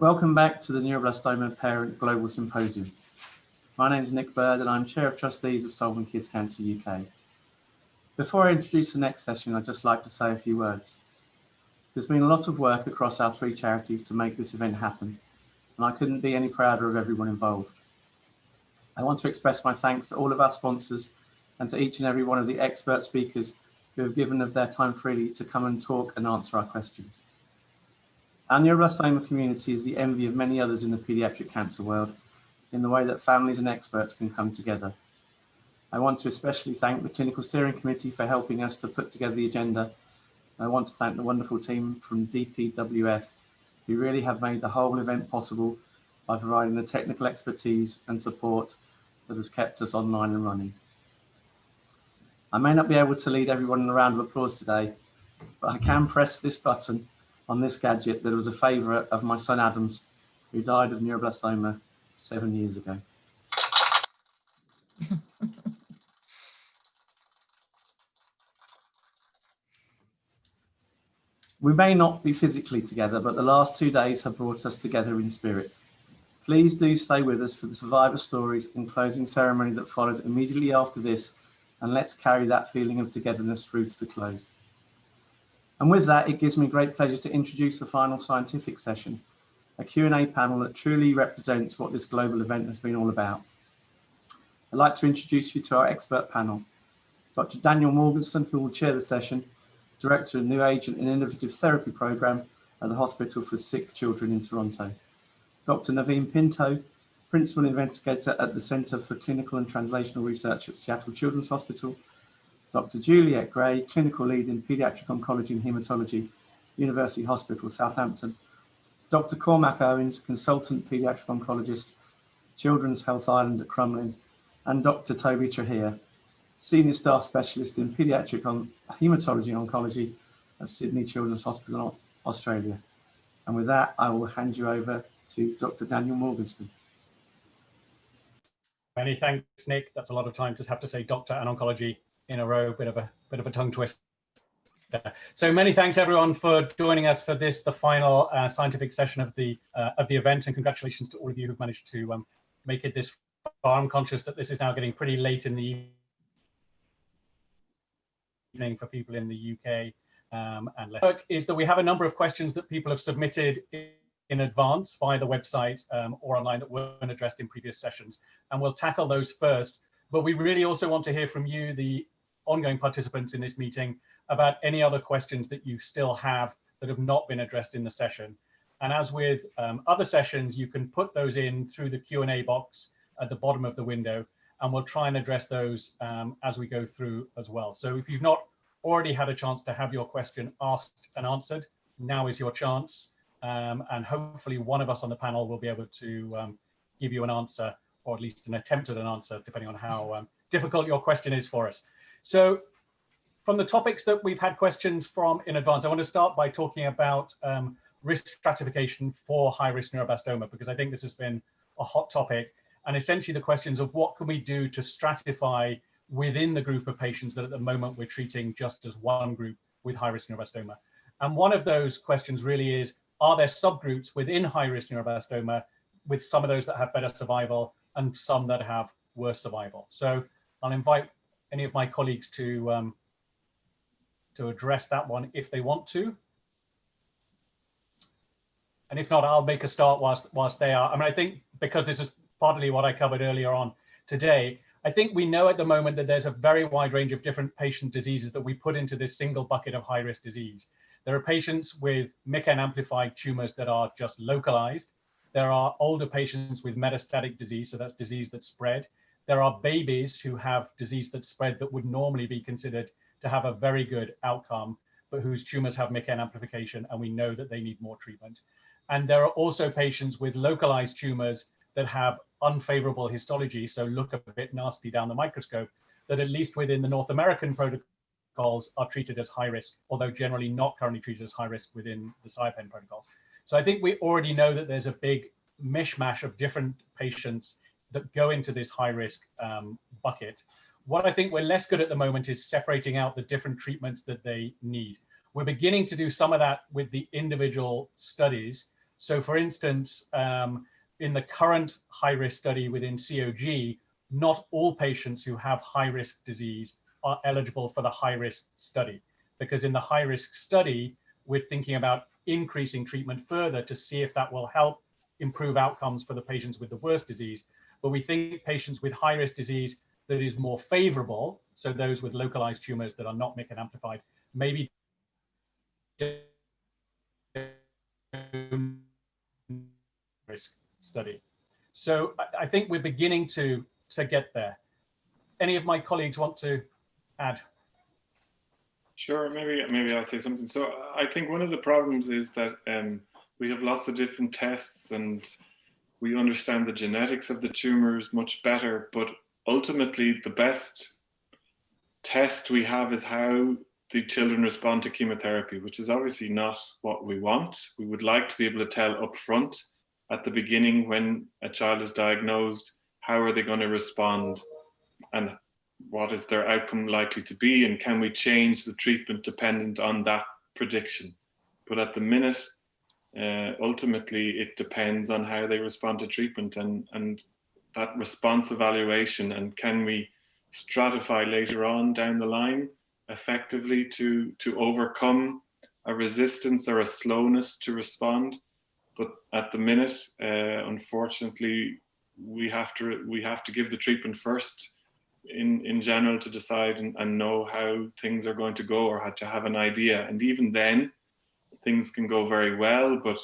Welcome back to the Neuroblastoma Parent Global Symposium. My name is Nick Bird and I'm Chair of Trustees of Solving Kids Cancer UK. Before I introduce the next session, I'd just like to say a few words. There's been a lot of work across our three charities to make this event happen, and I couldn't be any prouder of everyone involved. I want to express my thanks to all of our sponsors and to each and every one of the expert speakers who have given of their time freely to come and talk and answer our questions. Our neuroblastoma community is the envy of many others in the paediatric cancer world in the way that families and experts can come together. I want to especially thank the Clinical Steering Committee for helping us to put together the agenda. I want to thank the wonderful team from DPWF who really have made the whole event possible by providing the technical expertise and support that has kept us online and running. I may not be able to lead everyone in a round of applause today, but I can press this button on this gadget that was a favourite of my son Adam's, who died of neuroblastoma 7 years ago. We may not be physically together, but the last 2 days have brought us together in spirit. Please do stay with us for the survivor stories and closing ceremony that follows immediately after this, and let's carry that feeling of togetherness through to the close. And with that, it gives me great pleasure to introduce the final scientific session, a Q&A panel that truly represents what this global event has been all about. I'd like to introduce you to our expert panel, Dr. Daniel Morgenstern, who will chair the session, Director of New Agent and Innovative Therapy Programme at the Hospital for Sick Children in Toronto, Dr. Naveen Pinto, Principal Investigator at the Centre for Clinical and Translational Research at Seattle Children's Hospital, Dr. Juliette Gray, Clinical Lead in Paediatric Oncology and Haematology, University Hospital, Southampton, Dr. Cormac Owens, Consultant Paediatric Oncologist, Children's Health Ireland at Crumlin, and Dr. Toby Trahir, Senior Staff Specialist in Paediatric Haematology and Oncology at Sydney Children's Hospital, Australia. And with that, I will hand you over to Dr. Daniel Morgenstern. Many thanks, Nick. That's a lot of time to have to say doctor and oncology in a row, bit of a tongue twister. So many thanks everyone for joining us for this, the final scientific session of the event, and congratulations to all of you who've managed to make it this far. I'm conscious that this is now getting pretty late in the evening for people in the UK. And is that we have a number of questions that people have submitted in advance via the website or online that weren't addressed in previous sessions, and we'll tackle those first. But we really also want to hear from you, the ongoing participants in this meeting, about any other questions that you still have that have not been addressed in the session. And as with other sessions, you can put those in through the Q&A box at the bottom of the window, and we'll try and address those as we go through as well. So if you've not already had a chance to have your question asked and answered, now is your chance. And hopefully one of us on the panel will be able to give you an answer, or at least an attempt at an answer, depending on how difficult your question is for us. So from the topics that we've had questions from in advance, I want to start by talking about risk stratification for high-risk neuroblastoma, because I think this has been a hot topic, and essentially the questions of what can we do to stratify within the group of patients that at the moment we're treating just as one group with high-risk neuroblastoma. And one of those questions really is, are there subgroups within high-risk neuroblastoma, with some of those that have better survival and some that have worse survival? So I'll invite any of my colleagues to address that one if they want to. And if not, I'll make a start whilst they are. I mean, I think because this is partly what I covered earlier on today, I think we know at the moment that there's a very wide range of different patient diseases that we put into this single bucket of high-risk disease. There are patients with MYC amplified tumors that are just localized. There are older patients with metastatic disease, so that's disease that's spread. There are babies who have disease that's spread that would normally be considered to have a very good outcome, but whose tumors have MYC amplification, and we know that they need more treatment. And there are also patients with localized tumors that have unfavorable histology, so look a bit nasty down the microscope, that at least within the North American protocols are treated as high risk, although generally not currently treated as high risk within the CyPEN protocols. So I think we already know that there's a big mishmash of different patients that go into this high risk bucket. What I think we're less good at the moment is separating out the different treatments that they need. We're beginning to do some of that with the individual studies. So for instance, in the current high-risk study within COG, not all patients who have high-risk disease are eligible for the high-risk study, because in the high-risk study, we're thinking about increasing treatment further to see if that will help improve outcomes for the patients with the worst disease. But we think patients with high-risk disease that is more favorable, so those with localized tumors that are not MEK amplified, maybe risk study. So I think we're beginning to get there. Any of my colleagues want to add? Sure, maybe I'll say something. So I think one of the problems is that we have lots of different tests and we understand the genetics of the tumors much better, but ultimately the best test we have is how the children respond to chemotherapy, which is obviously not what we want. We would like to be able to tell up front at the beginning when a child is diagnosed, how are they going to respond and what is their outcome likely to be, and can we change the treatment dependent on that prediction. But at the minute, ultimately it depends on how they respond to treatment and that response evaluation, and can we stratify later on down the line effectively to overcome a resistance or a slowness to respond. But at the minute, unfortunately, we have to give the treatment first in general to decide and know how things are going to go, or how to have an idea. And even then, things can go very well, but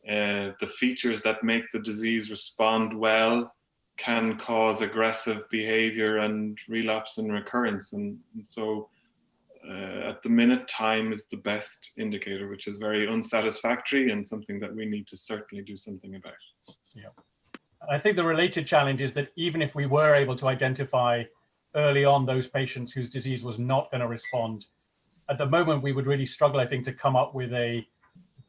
the features that make the disease respond well can cause aggressive behavior and relapse and recurrence. And so at the minute, time is the best indicator, which is very unsatisfactory and something that we need to certainly do something about. Yeah. I think the related challenge is that even if we were able to identify early on those patients whose disease was not going to respond, at the moment we would really struggle, I think, to come up with a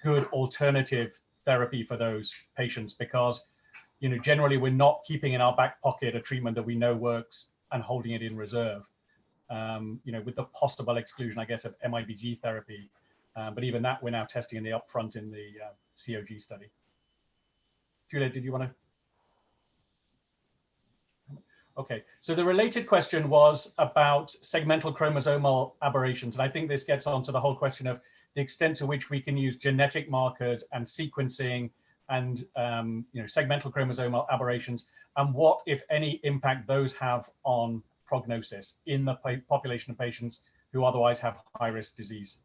good alternative therapy for those patients, because generally we're not keeping in our back pocket a treatment that we know works and holding it in reserve. With the possible exclusion, I guess, of MIBG therapy, but even that we're now testing in the upfront in the COG study. Julia, did you want to? Okay, so the related question was about segmental chromosomal aberrations. And I think this gets onto the whole question of the extent to which we can use genetic markers and sequencing and segmental chromosomal aberrations, and what, if any, impact those have on prognosis in the population of patients who otherwise have high-risk disease.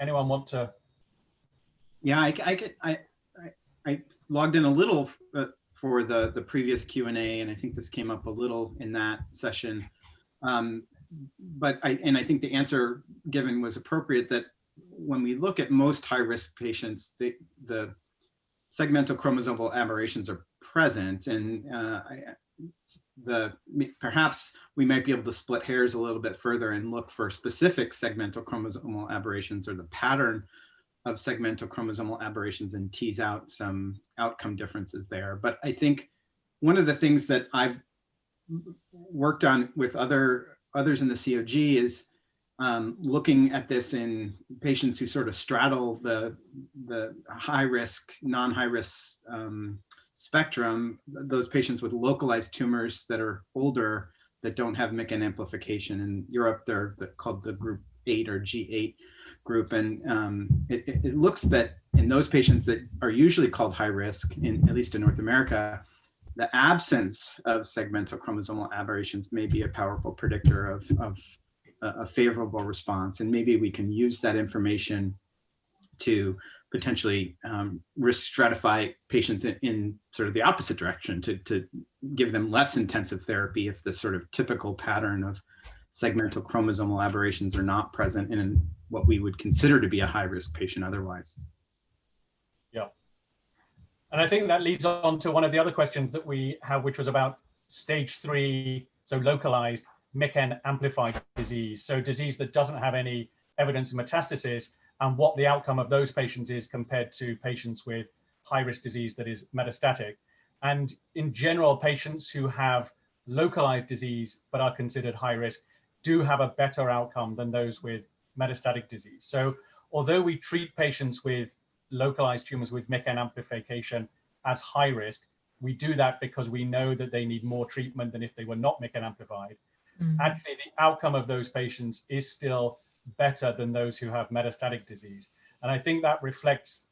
Anyone want to? Yeah, I logged in a little for the previous Q&A, and I think this came up a little in that session. But I think the answer given was appropriate, that when we look at most high-risk patients, the segmental chromosomal aberrations are present, and perhaps we might be able to split hairs a little bit further and look for specific segmental chromosomal aberrations or the pattern of segmental chromosomal aberrations and tease out some outcome differences there. But I think one of the things that I've worked on with others in the COG is looking at this in patients who sort of straddle the high risk, non-high risk spectrum, those patients with localized tumors that are older that don't have MEK amplification. In Europe, they're called the group 8 or G8 group. And it looks that in those patients that are usually called high risk, at least in North America, the absence of segmental chromosomal aberrations may be a powerful predictor of a favorable response. And maybe we can use that information to potentially risk stratify patients in sort of the opposite direction, to give them less intensive therapy if the sort of typical pattern of segmental chromosomal aberrations are not present in what we would consider to be a high-risk patient otherwise. Yeah. And I think that leads on to one of the other questions that we have, which was about stage 3, so localized MEK amplified disease, so disease that doesn't have any evidence of metastasis, and what the outcome of those patients is compared to patients with high-risk disease that is metastatic. And in general, patients who have localized disease but are considered high risk do have a better outcome than those with metastatic disease. So although we treat patients with localized tumors with MECAN amplification as high risk. We do that because we know that they need more treatment than if they were not MECAN amplified. Actually, the outcome of those patients is still better than those who have metastatic disease. And I think that reflects,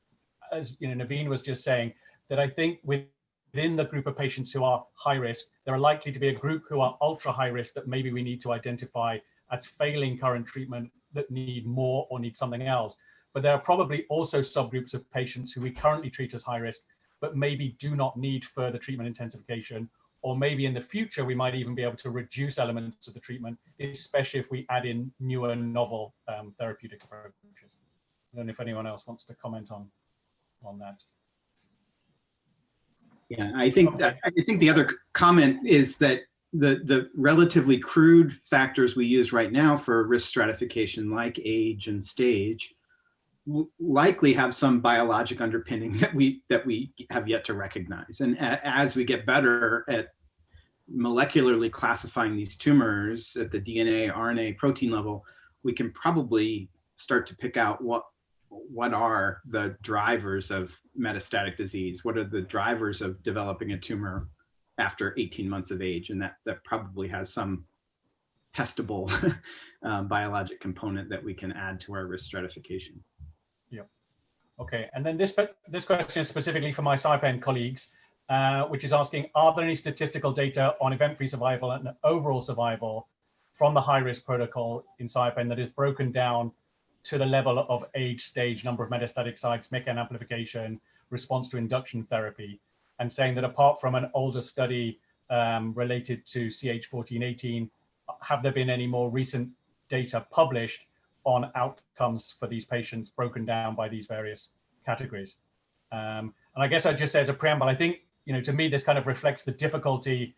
as you know, Naveen was just saying, that I think within the group of patients who are high risk, there are likely to be a group who are ultra high risk that maybe we need to identify as failing current treatment, that need more or need something else. But there are probably also subgroups of patients who we currently treat as high risk, but maybe do not need further treatment intensification, or maybe in the future we might even be able to reduce elements of the treatment, especially if we add in newer novel therapeutic approaches. I don't know if anyone else wants to comment on that. Yeah, I think the other comment is that the relatively crude factors we use right now for risk stratification, like age and stage, likely have some biologic underpinning that we have yet to recognize. And as we get better at molecularly classifying these tumors at the DNA, RNA, protein level, we can probably start to pick out what are the drivers of metastatic disease, what are the drivers of developing a tumor after 18 months of age, and that probably has some testable biologic component that we can add to our risk stratification. Yeah. Okay, and then this question is specifically for my SciPen colleagues, which is asking, are there any statistical data on event-free survival and overall survival from the high-risk protocol in SciPen that is broken down to the level of age, stage, number of metastatic sites, MECAN amplification, response to induction therapy, and saying that apart from an older study related to CH1418, have there been any more recent data published on outcomes for these patients broken down by these various categories? And I guess I'd just say as a preamble, I think, you know, to me, this kind of reflects the difficulty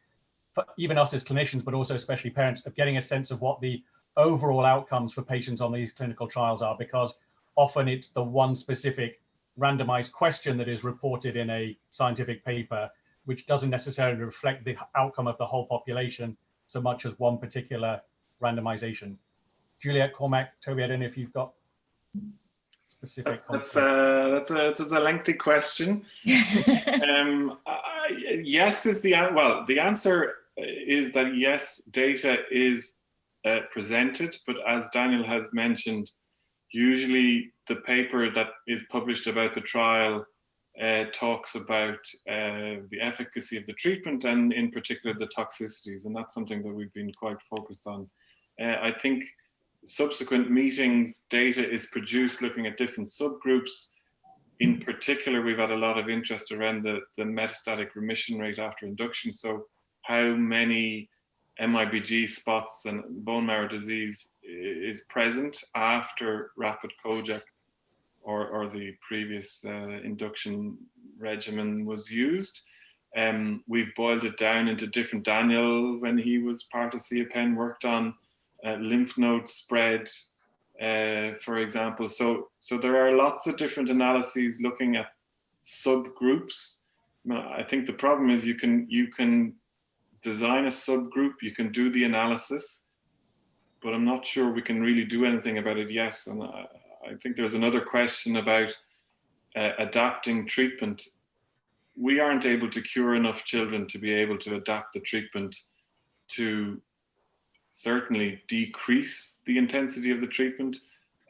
for even us as clinicians, but also especially parents, of getting a sense of what the overall outcomes for patients on these clinical trials are, because often it's the one specific randomized question that is reported in a scientific paper, which doesn't necessarily reflect the outcome of the whole population so much as one particular randomization. Juliet, Cormac, Toby, I don't know if you've got specific comments. That's a lengthy question. Yes is the answer is that yes, data is presented, but as Daniel has mentioned, usually the paper that is published about the trial talks about the efficacy of the treatment and in particular the toxicities, and that's something that we've been quite focused on. I think subsequent meetings, data is produced looking at different subgroups. In particular, we've had a lot of interest around the metastatic remission rate after induction. So how many MIBG spots and bone marrow disease is present after rapid Kojak or the previous induction regimen was used. We've boiled it down into different, Daniel, when he was part of CIPEN, worked on lymph node spread, for example. So there are lots of different analyses looking at subgroups. I think the problem is you can design a subgroup, you can do the analysis, but I'm not sure we can really do anything about it yet. And I think there's another question about adapting treatment. We aren't able to cure enough children to be able to adapt the treatment to certainly decrease the intensity of the treatment.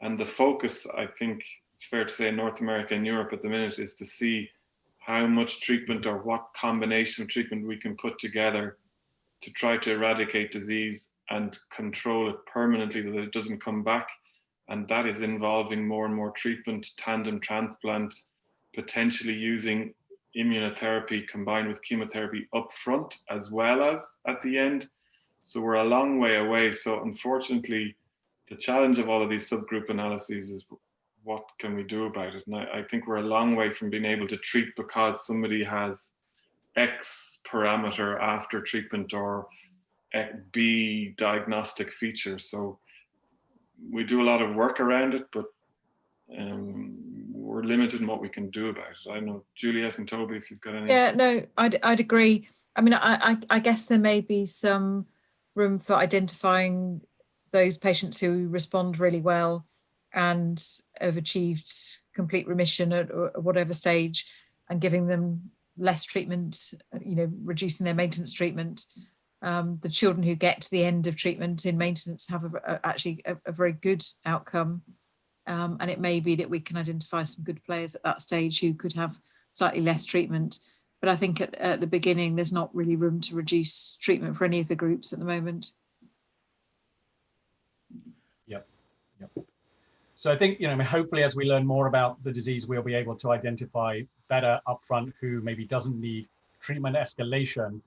And the focus, I think it's fair to say, in North America and Europe at the minute is to see how much treatment or what combination of treatment we can put together to try to eradicate disease and control it permanently, that it doesn't come back. And that is involving more and more treatment, tandem transplant, potentially using immunotherapy combined with chemotherapy up front as well as at the end. So we're a long way away. So unfortunately, the challenge of all of these subgroup analyses is what can we do about it? And I think we're a long way from being able to treat because somebody has X parameter after treatment or B diagnostic feature. So we do a lot of work around it, but we're limited in what we can do about it. I don't know, Juliet and Toby, if you've got any. Yeah, no, I'd agree. I mean, I guess there may be some room for identifying those patients who respond really well and have achieved complete remission at whatever stage, and giving them less treatment, reducing their maintenance treatment. The children who get to the end of treatment in maintenance have actually a very good outcome. And it may be that we can identify some good players at that stage who could have slightly less treatment. But I think at the beginning, there's not really room to reduce treatment for any of the groups at the moment. Yep. So I think, hopefully as we learn more about the disease, we'll be able to identify better upfront who maybe doesn't need treatment escalation.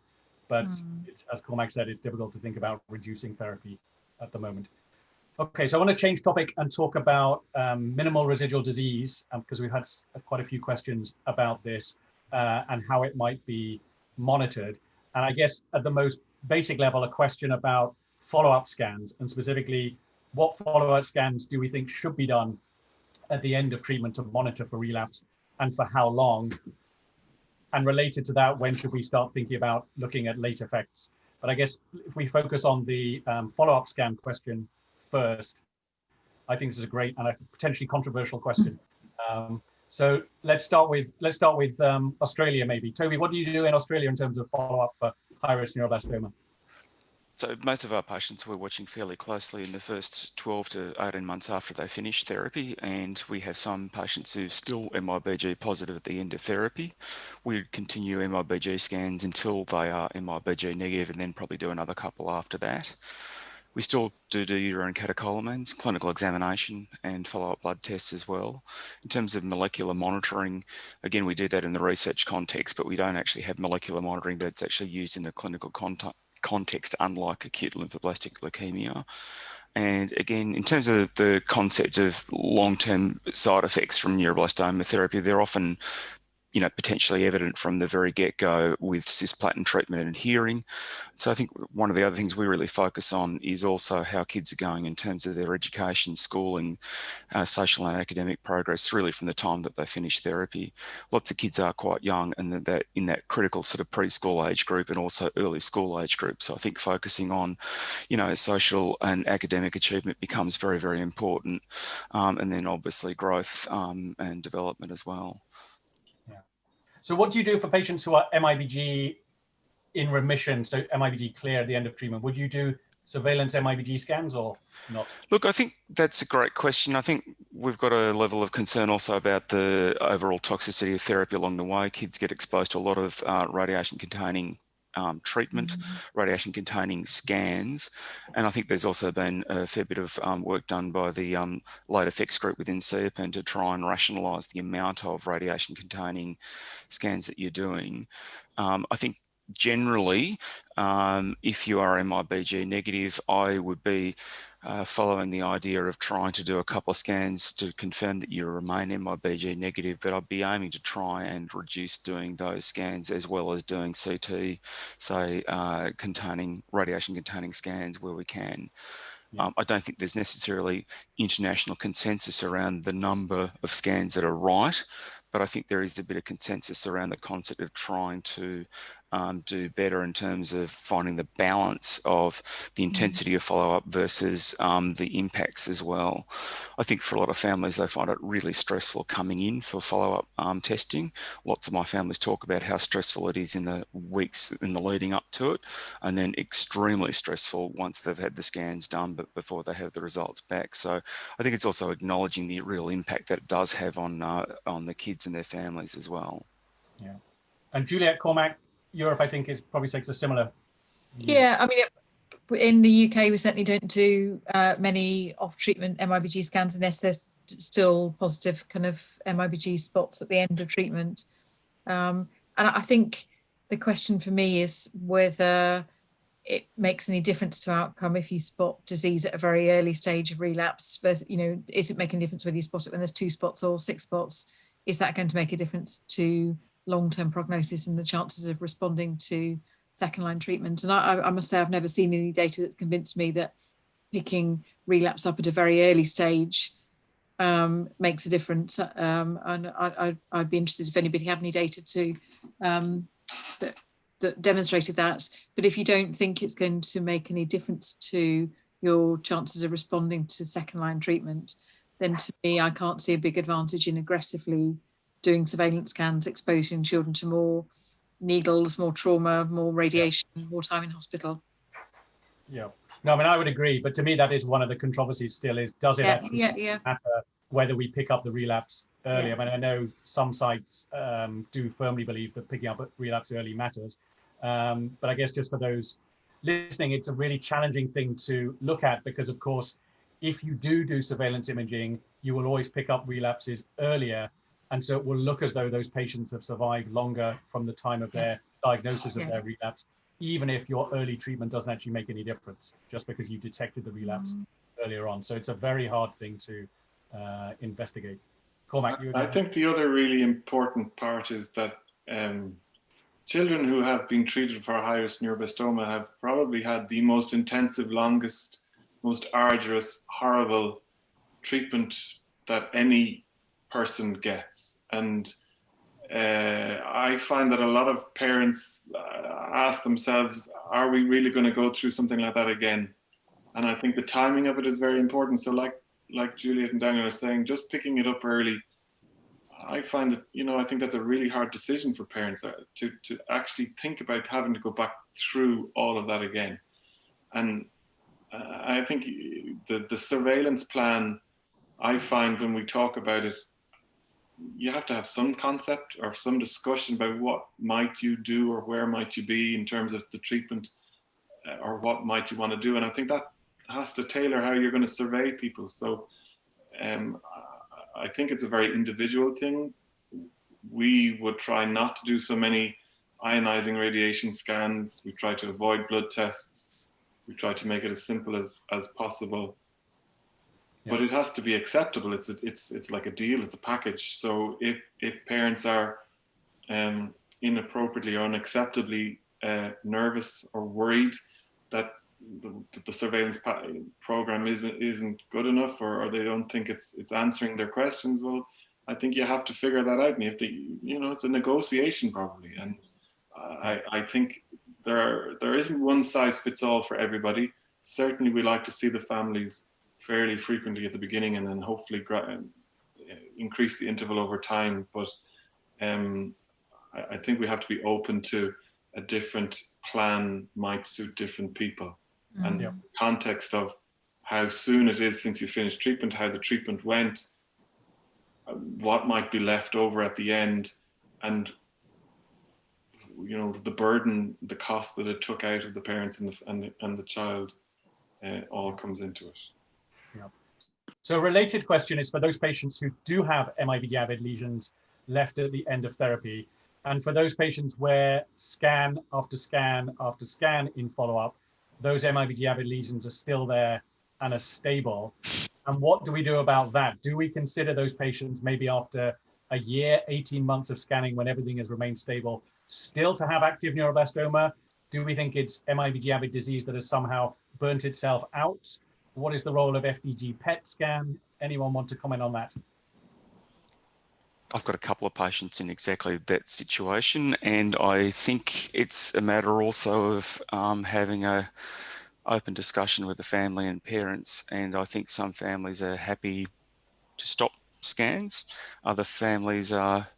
But it's, as Cormac said, it's difficult to think about reducing therapy at the moment. Okay, so I want to change topic and talk about minimal residual disease, because we've had quite a few questions about this and how it might be monitored. And I guess at the most basic level, a question about follow-up scans, and specifically, what follow-up scans do we think should be done at the end of treatment to monitor for relapse, and for how long? And related to that, when should we start thinking about looking at late effects? But I guess if we focus on the follow-up scan question first, I think this is a great and a potentially controversial question. So let's start with Australia maybe. Toby, what do you do in Australia in terms of follow-up for high-risk neuroblastoma? So most of our patients we're watching fairly closely in the first 12 to 18 months after they finish therapy, and we have some patients who are still MIBG positive at the end of therapy. We continue MIBG scans until they are MIBG negative, and then probably do another couple after that. We still do urine catecholamines, clinical examination, and follow-up blood tests as well. In terms of molecular monitoring, again, we do that in the research context, but we don't actually have molecular monitoring that's actually used in the clinical context, unlike acute lymphoblastic leukemia. And again, in terms of the concept of long-term side effects from neuroblastoma therapy, they're often potentially evident from the very get-go with cisplatin treatment and hearing. So I think one of the other things we really focus on is also how kids are going in terms of their education, schooling, social and academic progress, really from the time that they finish therapy. Lots of kids are quite young, and that in that critical sort of preschool age group and also early school age group. So I think focusing on, social and academic achievement becomes very, very important. And then obviously growth and development as well. So what do you do for patients who are MIBG in remission, so MIBG clear at the end of treatment? Would you do surveillance MIBG scans or not? Look, I think that's a great question. I think we've got a level of concern also about the overall toxicity of therapy along the way. Kids get exposed to a lot of radiation-containing treatment, radiation-containing scans. And I think there's also been a fair bit of work done by the late effects group within CEPN to try and rationalise the amount of radiation-containing scans that you're doing. I think generally, if you are MIBG negative, I would be following the idea of trying to do a couple of scans to confirm that you remain MIBG negative, but I'd be aiming to try and reduce doing those scans as well as doing CT, say, radiation-containing scans where we can. I don't think there's necessarily international consensus around the number of scans that are right, but I think there is a bit of consensus around the concept of trying to do better in terms of finding the balance of the intensity of follow-up versus the impacts as well. I think for a lot of families, they find it really stressful coming in for follow-up testing. Lots of my families talk about how stressful it is in the weeks in the leading up to it, and then extremely stressful once they've had the scans done, but before they have the results back. So I think it's also acknowledging the real impact that it does have on the kids and their families as well. Yeah. And Juliet, Cormac, Europe, I think, probably takes a similar view. Yeah, I mean, in the UK, we certainly don't do many off-treatment MIBG scans unless there's still positive kind of MIBG spots at the end of treatment. And I think the question for me is whether it makes any difference to outcome if you spot disease at a very early stage of relapse versus, is it making a difference whether you spot it when there's 2 spots or 6 spots? Is that going to make a difference to long-term prognosis and the chances of responding to second-line treatment? And I must say, I've never seen any data that's convinced me that picking relapse up at a very early stage makes a difference. And I'd be interested if anybody had any data to that demonstrated that. But if you don't think it's going to make any difference to your chances of responding to second-line treatment, then to me, I can't see a big advantage in aggressively doing surveillance scans, exposing children to more needles, more trauma, more radiation, more time in hospital. Yeah. No, I mean, I would agree. But to me, that is one of the controversies still is, does it actually matter whether we pick up the relapse early? I mean, I know some sites do firmly believe that picking up relapse early matters. But I guess just for those listening, it's a really challenging thing to look at because, of course, if you do surveillance imaging, you will always pick up relapses earlier. And so it will look as though those patients have survived longer from the time of their diagnosis of their relapse, even if your early treatment doesn't actually make any difference, just because you detected the relapse earlier on. So it's a very hard thing to investigate. Cormac, I think the other really important part is that children who have been treated for high-risk neuroblastoma have probably had the most intensive, longest, most arduous, horrible treatment that any person gets. And I find that a lot of parents ask themselves, are we really going to go through something like that again? And I think the timing of it is very important. So like Juliet and Daniel are saying, just picking it up early, I find that, you know, I think that's a really hard decision for parents to actually think about having to go back through all of that again. And I think the surveillance plan, I find when we talk about it, you have to have some concept or some discussion about what might you do or where might you be in terms of the treatment or what might you want to do. And I think that has to tailor how you're going to survey people. So I think it's a very individual thing. We would try not to do so many ionizing radiation scans. We try to avoid blood tests. We try to make it as simple as possible. But it has to be acceptable. It's like a deal. It's a package. So if parents are inappropriately or unacceptably nervous or worried that the surveillance program isn't good enough, or they don't think it's answering their questions, well, I think you have to figure that out. And you have to, you know, it's a negotiation probably. And I think there isn't one size fits all for everybody. Certainly, we like to see the families fairly frequently at the beginning, and then hopefully increase the interval over time. But I think we have to be open to a different plan might suit different people, and the context of how soon it is since you finished treatment, how the treatment went, what might be left over at the end, and you know, the burden, the cost that it took out of the parents and the child, all comes into it. Yeah. So a related question is for those patients who do have MIBG-avid lesions left at the end of therapy, and for those patients where scan after scan after scan in follow-up, those MIBG-avid lesions are still there and are stable. And what do we do about that? Do we consider those patients maybe after a year, 18 months of scanning when everything has remained stable, still to have active neuroblastoma? Do we think it's MIBG-avid disease that has somehow burnt itself out? What is the role of FDG PET scan? Anyone want to comment on that? I've got a couple of patients in exactly that situation, and I think it's a matter also of having a open discussion with the family and parents. And I think some families are happy to stop scans. Other families are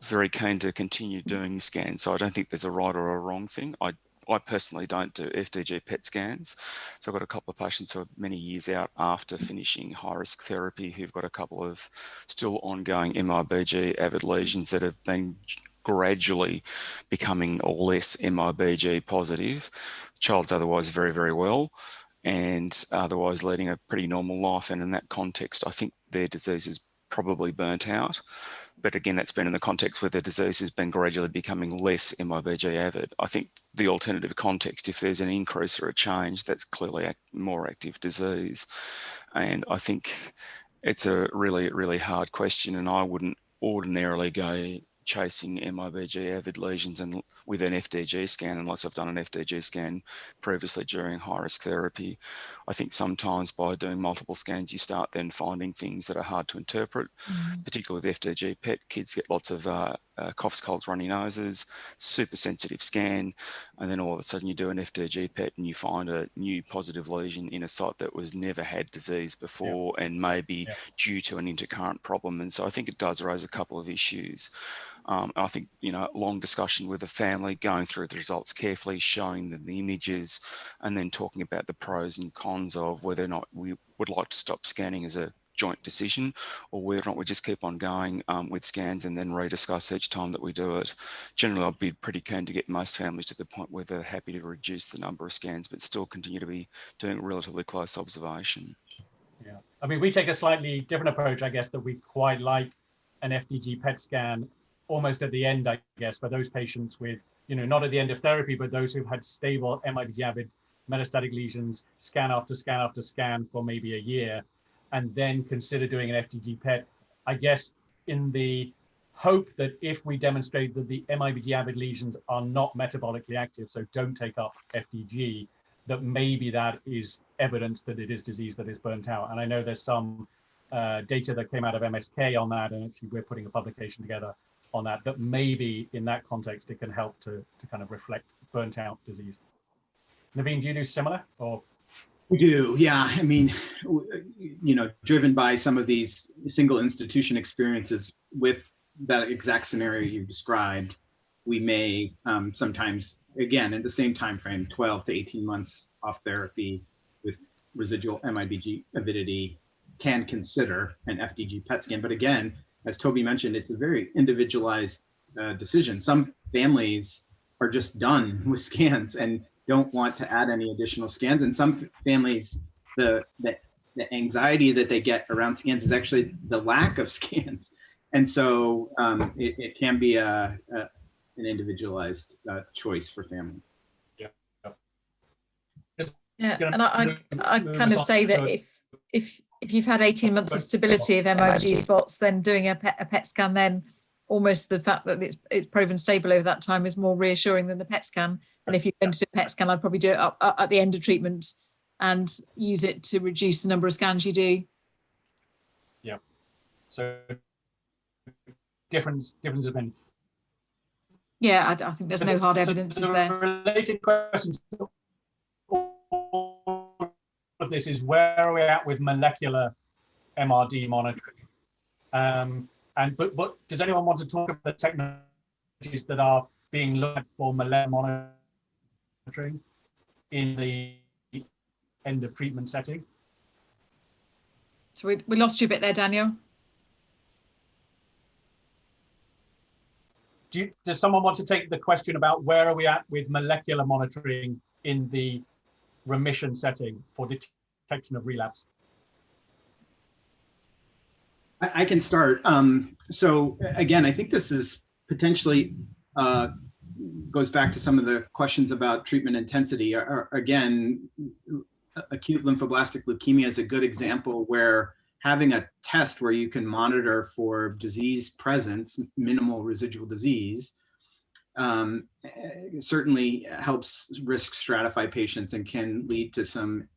very keen to continue doing scans. So I don't think there's a right or a wrong thing. I personally don't do FDG PET scans. So I've got a couple of patients who are many years out after finishing high-risk therapy who've got a couple of still ongoing MIBG avid lesions that have been gradually becoming less MIBG positive. The child's otherwise very, very well and otherwise leading a pretty normal life. And in that context, I think their disease is probably burnt out. But again, that's been in the context where the disease has been gradually becoming less MIBG avid. I think the alternative context, if there's an increase or a change, that's clearly more active disease. And I think it's a really, really hard question, and I wouldn't ordinarily go chasing MIBG avid lesions and with an FDG scan unless I've done an FDG scan previously during high-risk therapy. I think sometimes by doing multiple scans, you start then finding things that are hard to interpret, particularly with FDG PET. Kids get lots of coughs, colds, runny noses, super sensitive scan, and then all of a sudden you do an FDG PET and you find a new positive lesion in a site that was never had disease before and maybe due to an intercurrent problem. And so I think it does raise a couple of issues. I think, you know, long discussion with the family, going through the results carefully, showing them the images, and then talking about the pros and cons of whether or not we would like to stop scanning as a joint decision, or whether or not we just keep on going with scans and then rediscuss each time that we do it. Generally, I'd be pretty keen to get most families to the point where they're happy to reduce the number of scans, but still continue to be doing relatively close observation. Yeah, I mean, we take a slightly different approach, I guess, that we quite like an FDG PET scan almost at the end, I guess, for those patients with, you know, not at the end of therapy, but those who've had stable MIBG-avid metastatic lesions, scan after scan after scan for maybe a year, and then consider doing an FDG PET, I guess, in the hope that if we demonstrate that the MIBG-avid lesions are not metabolically active, so don't take up FDG, that maybe that is evidence that it is disease that is burnt out. And I know there's some data that came out of MSK on that, and actually we're putting a publication together on that, that maybe in that context it can help to kind of reflect burnt out disease. Naveen, do you do similar, or? We do, yeah. I mean, you know, driven by some of these single institution experiences with that exact scenario you described, we may sometimes, again, in the same time frame, 12 to 18 months off therapy with residual MIBG avidity, can consider an FDG PET scan. But again, as Toby mentioned, it's a very individualized decision. Some families are just done with scans and don't want to add any additional scans. And some families, the anxiety that they get around scans is actually the lack of scans. And so it can be an individualized choice for family. Yeah, and I kind of say that if you've had 18 months of stability of MIBG spots, then doing a PET scan, then almost the fact that it's proven stable over that time is more reassuring than the PET scan. And if you're going to do a PET scan, I'd probably do it up at the end of treatment and use it to reduce the number of scans you do. Yeah. So difference opinion. Yeah, I think there's no hard evidence there. Related questions of this is, where are we at with molecular MRD monitoring? But does anyone want to talk about the technologies that are being looked at for molecular monitoring in the end of treatment setting? So we lost you a bit there, Daniel. Does someone want to take the question about where are we at with molecular monitoring in the remission setting for detection of relapse? I can start. So again, I think this is potentially goes back to some of the questions about treatment intensity. Again, acute lymphoblastic leukemia is a good example where having a test where you can monitor for disease presence, minimal residual disease, certainly helps risk stratify patients and can lead to some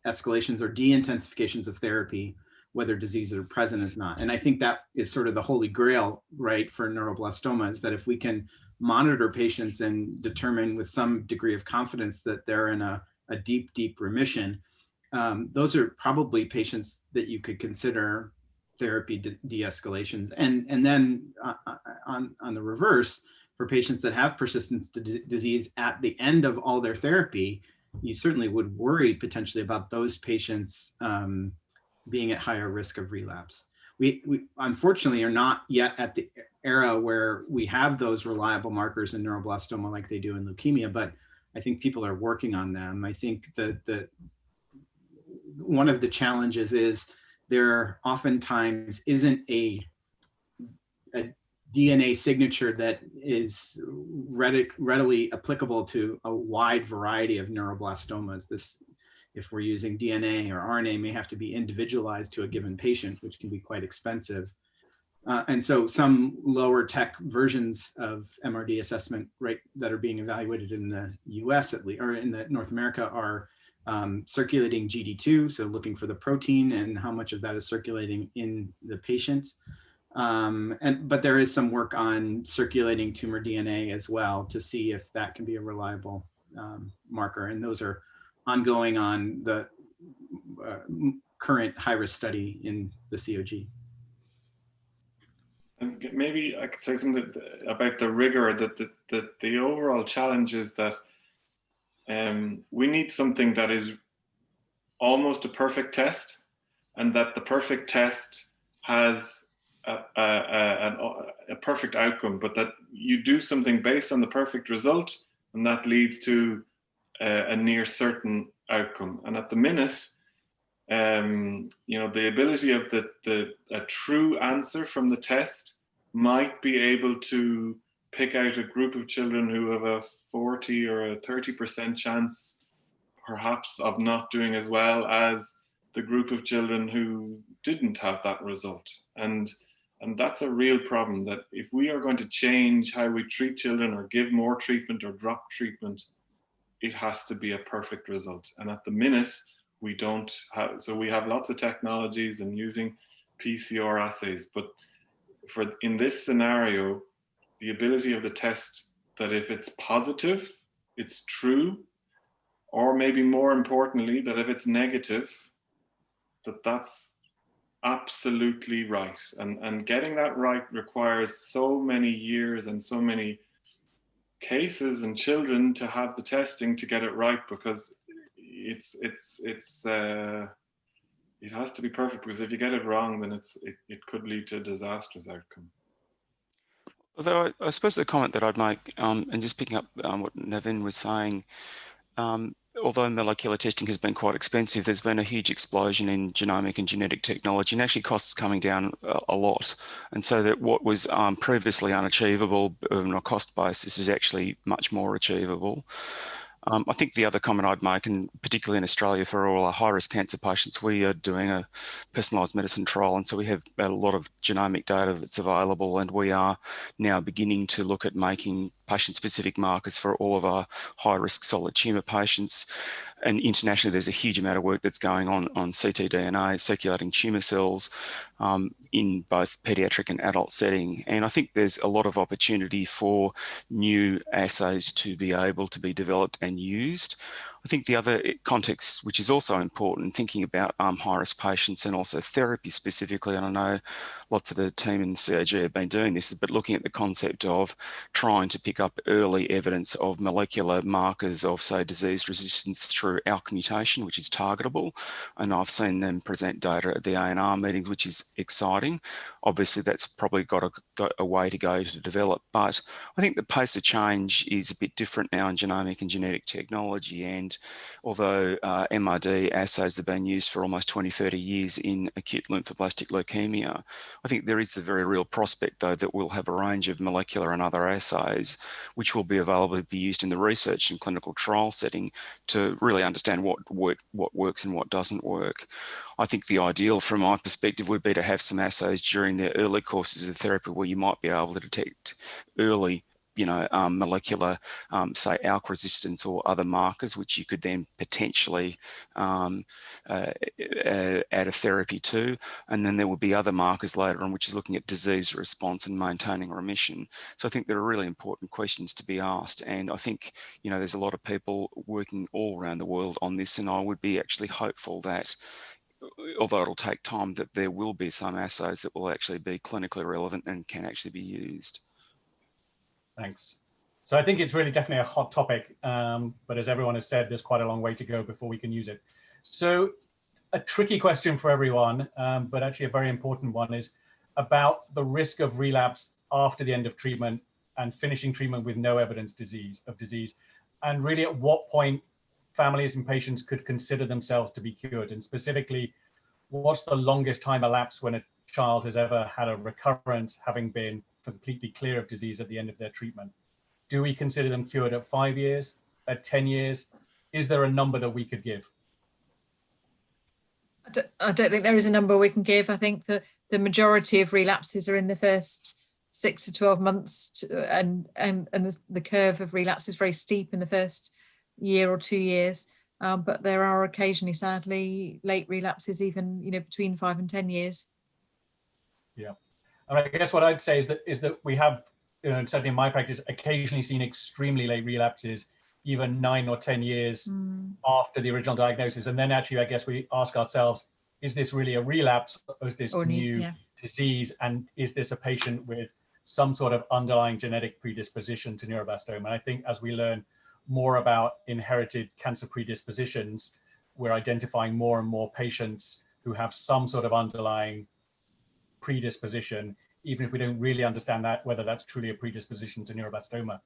escalations or de-intensifications of therapy, whether diseases are present is not. And I think that is sort of the holy grail, right, for neuroblastoma, is that if we can monitor patients and determine with some degree of confidence that they're in a deep, deep remission, those are probably patients that you could consider therapy de-escalations. And then on the reverse, for patients that have persistent disease at the end of all their therapy, you certainly would worry potentially about those patients being at higher risk of relapse. We unfortunately are not yet at the era where we have those reliable markers in neuroblastoma like they do in leukemia, but I think people are working on them. I think that one of the challenges is there oftentimes isn't a DNA signature that is readily applicable to a wide variety of neuroblastomas. This, if we're using DNA or RNA, may have to be individualized to a given patient, which can be quite expensive. And so some lower tech versions of MRD assessment, right, that are being evaluated in the US at least, or in the North America, are circulating GD2, so looking for the protein and how much of that is circulating in the patient. But there is some work on circulating tumor DNA as well to see if that can be a reliable marker. And those are ongoing on the current high-risk study in the COG. And maybe I could say something about the rigor, that the overall challenge is that we need something that is almost a perfect test, and that the perfect test has a perfect outcome, but that you do something based on the perfect result, and that leads to a near certain outcome. And at the minute, you know, the ability of a true answer from the test might be able to pick out a group of children who have a 40 or a 30% chance perhaps of not doing as well as the group of children who didn't have that result. And that's a real problem, that if we are going to change how we treat children or give more treatment or drop treatment, it has to be a perfect result. And at the minute, we don't have, so we have lots of technologies and using PCR assays, but in this scenario, the ability of the test, that if it's positive, it's true, or maybe more importantly, that if it's negative, that's absolutely right. And getting that right requires so many years and so many cases and children to have the testing to get it right, because it has to be perfect, because if you get it wrong, then it could lead to a disastrous outcome. Although I suppose the comment that I'd make, and just picking up what Navin was saying, although molecular testing has been quite expensive, there's been a huge explosion in genomic and genetic technology, and actually costs coming down a lot. And so that what was previously unachievable on a cost basis is actually much more achievable. I think the other comment I'd make, and particularly in Australia for all our high-risk cancer patients, we are doing a personalised medicine trial, and so we have a lot of genomic data that's available, and we are now beginning to look at making patient-specific markers for all of our high-risk solid tumour patients. And internationally, there's a huge amount of work that's going on ctDNA, circulating tumour cells, in both paediatric and adult setting. And I think there's a lot of opportunity for new assays to be able to be developed and used. I think the other context, which is also important, thinking about high-risk patients and also therapy specifically, and I know lots of the team in CAG have been doing this, but looking at the concept of trying to pick up early evidence of molecular markers of, say, disease resistance through ALK mutation, which is targetable. And I've seen them present data at the ANR meetings, which is exciting. Obviously, that's probably got a way to go to develop, but I think the pace of change is a bit different now in genomic and genetic technology. And although MRD assays have been used for almost 20, 30 years in acute lymphoblastic leukemia, I think there is the very real prospect, though, that we'll have a range of molecular and other assays which will be available to be used in the research and clinical trial setting to really understand what works and what doesn't work. I think the ideal from my perspective would be to have some assays during the early courses of therapy where you might be able to detect early molecular, say, ALK resistance or other markers, which you could then potentially add a therapy to. And then there will be other markers later on, which is looking at disease response and maintaining remission. So I think there are really important questions to be asked. And I think, there's a lot of people working all around the world on this, and I would be actually hopeful that, although it'll take time, that there will be some assays that will actually be clinically relevant and can actually be used. Thanks. So I think it's really definitely a hot topic, but as everyone has said, there's quite a long way to go before we can use it. So a tricky question for everyone, but actually a very important one, is about the risk of relapse after the end of treatment and finishing treatment with no evidence of disease, and really at what point families and patients could consider themselves to be cured. And specifically, what's the longest time elapsed when a child has ever had a recurrence, having been completely clear of disease at the end of their treatment? Do we consider them cured at 5 years, at 10 years? Is there a number that we could give? I don't think there is a number we can give. I think that the majority of relapses are in the first 6 to 12 months, and the curve of relapse is very steep in the first year or 2 years. But there are occasionally, sadly, late relapses, even between 5 and 10 years. Yeah. And I guess what I'd say is that we have, certainly in my practice, occasionally seen extremely late relapses, even 9 or 10 years after the original diagnosis. And then actually, I guess we ask ourselves, is this really a relapse, or is this new disease? And is this a patient with some sort of underlying genetic predisposition to neuroblastoma? And I think as we learn more about inherited cancer predispositions, we're identifying more and more patients who have some sort of underlying predisposition, even if we don't really understand that, whether that's truly a predisposition to neuroblastoma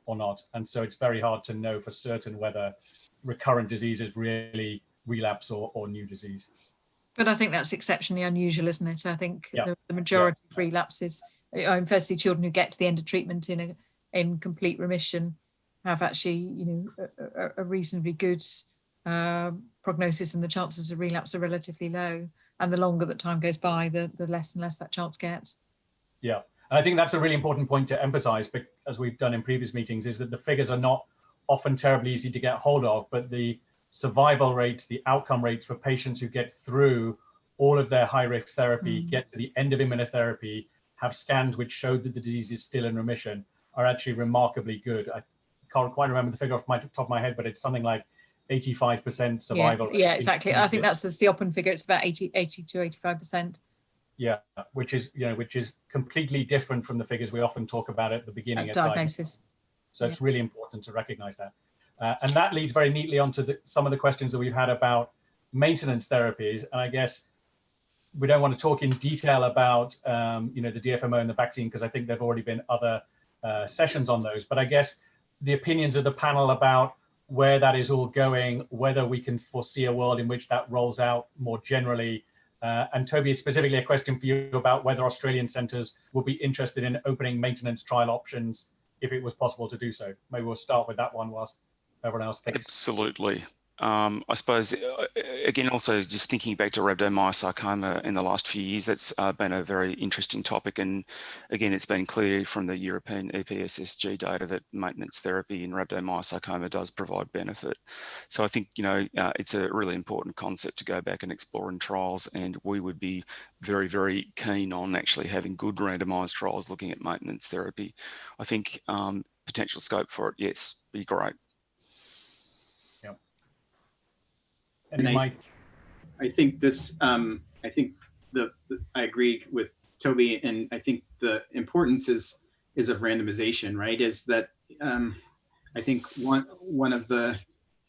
or not. And so it's very hard to know for certain whether recurrent disease is really relapse or new disease. But I think that's exceptionally unusual, isn't it? I think the majority of relapses, firstly, children who get to the end of treatment in complete remission have actually, a reasonably good prognosis, and the chances of relapse are relatively low. And the longer that time goes by, the less and less that chance gets. Yeah, and I think that's a really important point to emphasize, but as we've done in previous meetings, is that the figures are not often terribly easy to get hold of, but the survival rates, the outcome rates for patients who get through all of their high-risk therapy, get to the end of immunotherapy, have scans which show that the disease is still in remission, are actually remarkably good. I can't quite remember the figure off my top of my head, but it's something like 85% survival rate. Yeah, exactly. I think that's the Open figure. It's about 80 to 85%. Yeah, which is completely different from the figures we often talk about at the beginning of diagnosis. So it's really important to recognize that. And that leads very neatly onto some of the questions that we've had about maintenance therapies. And I guess we don't want to talk in detail about the DFMO and the vaccine, because I think there've already been other sessions on those. But I guess the opinions of the panel about where that is all going, whether we can foresee a world in which that rolls out more generally. And Toby, specifically a question for you about whether Australian centres would be interested in opening maintenance trial options if it was possible to do so. Maybe we'll start with that one whilst everyone else thinks. Absolutely. I suppose, again, also just thinking back to rhabdomyosarcoma in the last few years, that's been a very interesting topic. And again, it's been clear from the European EPSSG data that maintenance therapy in rhabdomyosarcoma does provide benefit. So I think, it's a really important concept to go back and explore in trials. And we would be very, very keen on actually having good randomized trials looking at maintenance therapy. I think potential scope for it, yes, be great. And I think this, I agree with Toby, and I think the importance is of randomization, right? Is that I think one of the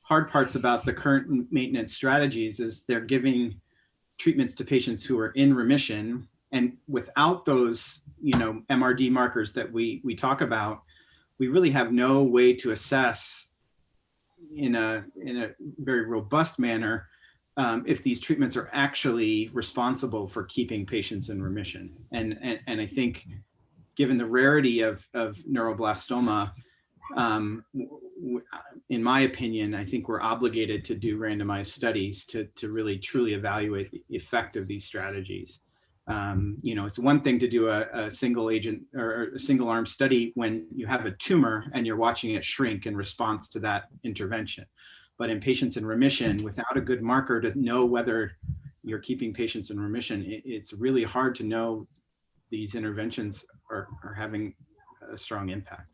hard parts about the current maintenance strategies is they're giving treatments to patients who are in remission, and without those, MRD markers that we talk about, we really have no way to assess in a very robust manner if these treatments are actually responsible for keeping patients in remission. And I think given the rarity of neuroblastoma, in my opinion, I think we're obligated to do randomized studies to really truly evaluate the effect of these strategies. It's one thing to do a single agent or a single arm study when you have a tumor and you're watching it shrink in response to that intervention. But in patients in remission, without a good marker to know whether you're keeping patients in remission, it's really hard to know these interventions are having a strong impact.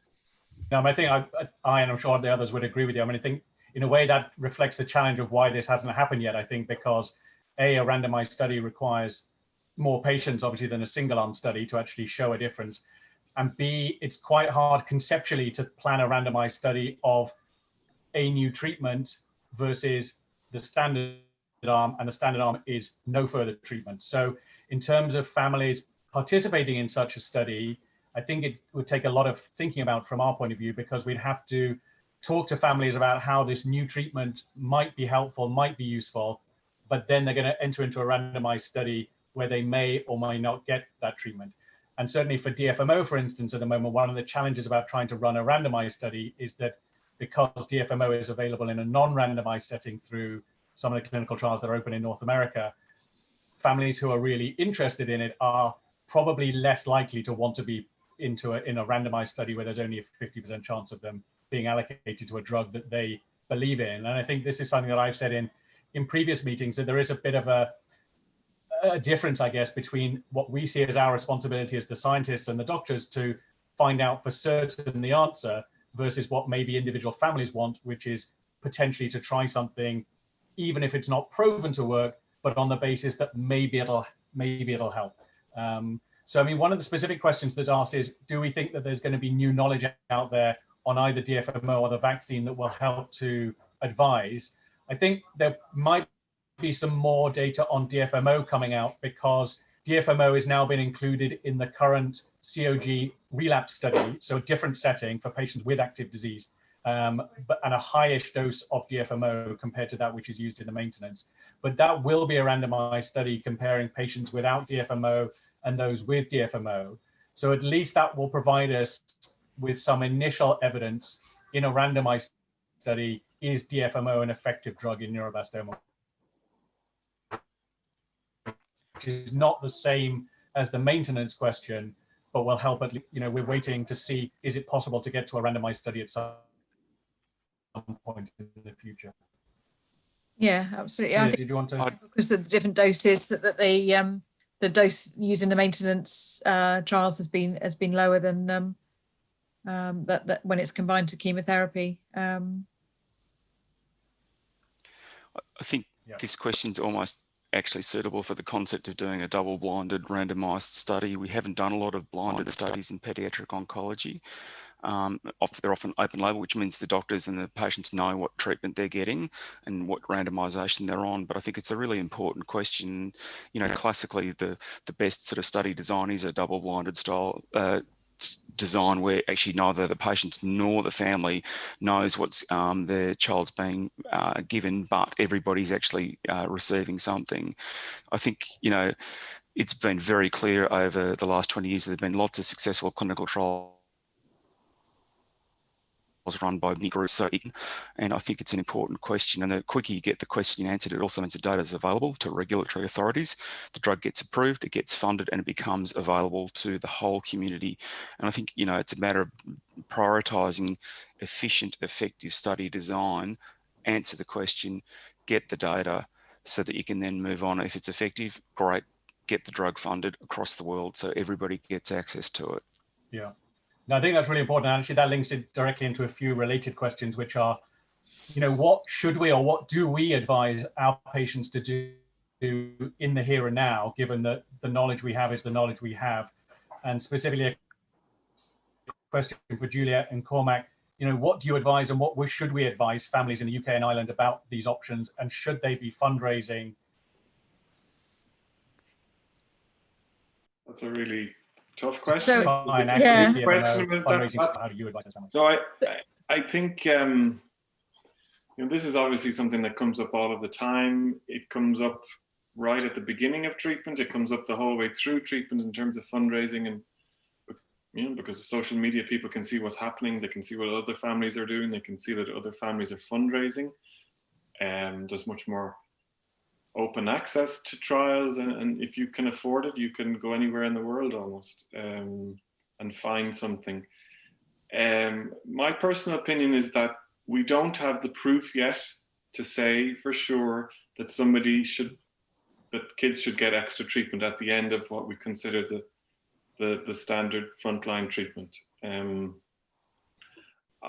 No, I think I and I'm sure the others would agree with you. I think in a way that reflects the challenge of why this hasn't happened yet. I think because a randomized study requires more patients, obviously, than a single arm study to actually show a difference. And B, it's quite hard conceptually to plan a randomized study of a new treatment versus the standard arm, and the standard arm is no further treatment. So in terms of families participating in such a study, I think it would take a lot of thinking about from our point of view, because we'd have to talk to families about how this new treatment might be helpful, might be useful, but then they're going to enter into a randomized study where they may or may not get that treatment. And certainly for DFMO, for instance, at the moment, one of the challenges about trying to run a randomized study is that because DFMO is available in a non-randomized setting through some of the clinical trials that are open in North America, families who are really interested in it are probably less likely to want to be in a randomized study where there's only a 50% chance of them being allocated to a drug that they believe in. And I think this is something that I've said in previous meetings, that there is a bit of a a difference, I guess, between what we see as our responsibility as the scientists and the doctors to find out for certain the answer versus what maybe individual families want, which is potentially to try something, even if it's not proven to work, but on the basis that maybe it'll help. So, I mean, one of the specific questions that's asked is, do we think that there's going to be new knowledge out there on either DFMO or the vaccine that will help to advise? I think there might be some more data on DFMO coming out, because DFMO is now been included in the current COG relapse study, so a different setting for patients with active disease, and a highish dose of DFMO compared to that which is used in the maintenance. But that will be a randomized study comparing patients without DFMO and those with DFMO. So at least that will provide us with some initial evidence in a randomized study. Is DFMO an effective drug in neuroblastoma? Which is not the same as the maintenance question, but will help at least, we're waiting to see, is it possible to get to a randomized study at some point in the future? Yeah, absolutely. I think Did you want to? because of the different doses that the dose used in the maintenance trials has been lower than that when it's combined to chemotherapy. I think this question's almost actually suitable for the concept of doing a double-blinded randomized study. We haven't done a lot of blinded studies in pediatric oncology. They're often open label, which means the doctors and the patients know what treatment they're getting and what randomization they're on. But I think it's a really important question. Classically, the best sort of study design is a double-blinded style design where actually neither the patients nor the family knows what's their child's being given, but everybody's actually receiving something. I think, it's been very clear over the last 20 years, there have been lots of successful clinical trials run by many groups. And I think it's an important question. And the quicker you get the question answered, it also means the data is available to regulatory authorities. The drug gets approved, it gets funded, and it becomes available to the whole community. And I think, it's a matter of prioritizing efficient, effective study design, answer the question, get the data so that you can then move on. If it's effective, great, get the drug funded across the world so everybody gets access to it. Yeah. No, I think that's really important. And actually, that links it directly into a few related questions, which are, what should we or what do we advise our patients to do in the here and now, given that the knowledge we have is the knowledge we have? And specifically, a question for Juliet and Cormac, what do you advise and what should we advise families in the UK and Ireland about these options, and should they be fundraising? That's a really tough question. So, How do you advise them? So I think this is obviously something that comes up all of the time. It comes up right at the beginning of treatment. It comes up the whole way through treatment in terms of fundraising, and because of social media, people can see what's happening. They can see what other families are doing. They can see that other families are fundraising. There's much more open access to trials, and if you can afford it, you can go anywhere in the world almost and find something. My personal opinion is that we don't have the proof yet to say for sure that kids should get extra treatment at the end of what we consider the standard frontline treatment.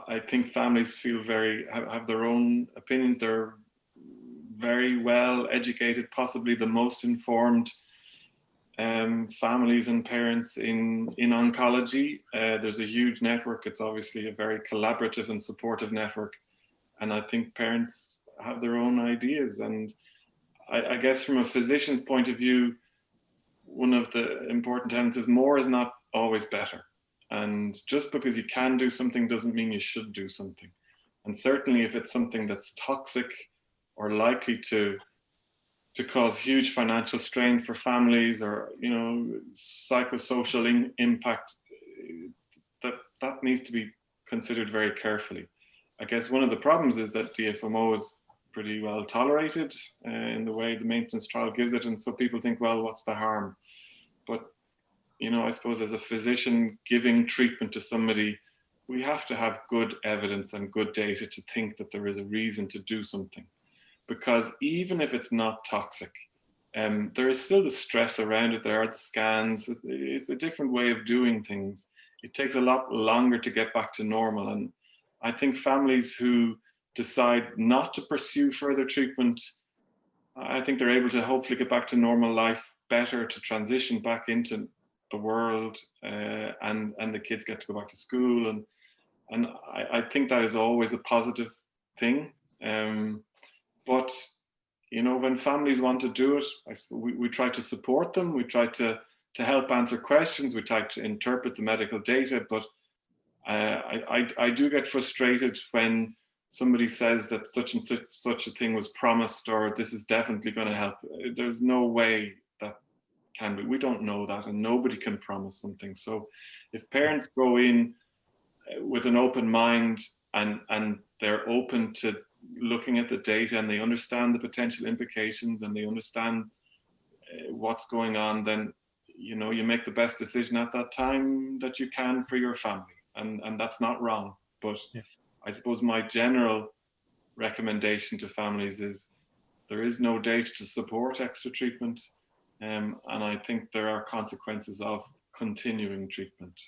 I think families have their own opinions. They're very well educated, possibly the most informed families and parents in oncology. There's a huge network. It's obviously a very collaborative and supportive network. And I think parents have their own ideas. And I guess from a physician's point of view, one of the important tenets is more is not always better. And just because you can do something doesn't mean you should do something. And certainly if it's something that's toxic or likely to cause huge financial strain for families, or psychosocial impact, that needs to be considered very carefully. I guess one of the problems is that DFMO is pretty well tolerated in the way the maintenance trial gives it, and so people think, well, what's the harm? But I suppose as a physician giving treatment to somebody, we have to have good evidence and good data to think that there is a reason to do something. Because even if it's not toxic, there is still the stress around it. There are the scans. It's a different way of doing things. It takes a lot longer to get back to normal. And I think families who decide not to pursue further treatment, I think they're able to hopefully get back to normal life better, to transition back into the world, and the kids get to go back to school. And I think that is always a positive thing. But you know, when families want to do it, we try to support them. We try to help answer questions. We try to interpret the medical data. But I do get frustrated when somebody says that such and such a thing was promised, or this is definitely going to help. There's no way that can be. We don't know that, and nobody can promise something. So if parents go in with an open mind and they're open to looking at the data, and they understand the potential implications, and they understand what's going on, then you know, you make the best decision at that time that you can for your family, and that's not wrong. But yeah, I suppose my general recommendation to families is there is no data to support extra treatment, and I think there are consequences of continuing treatment.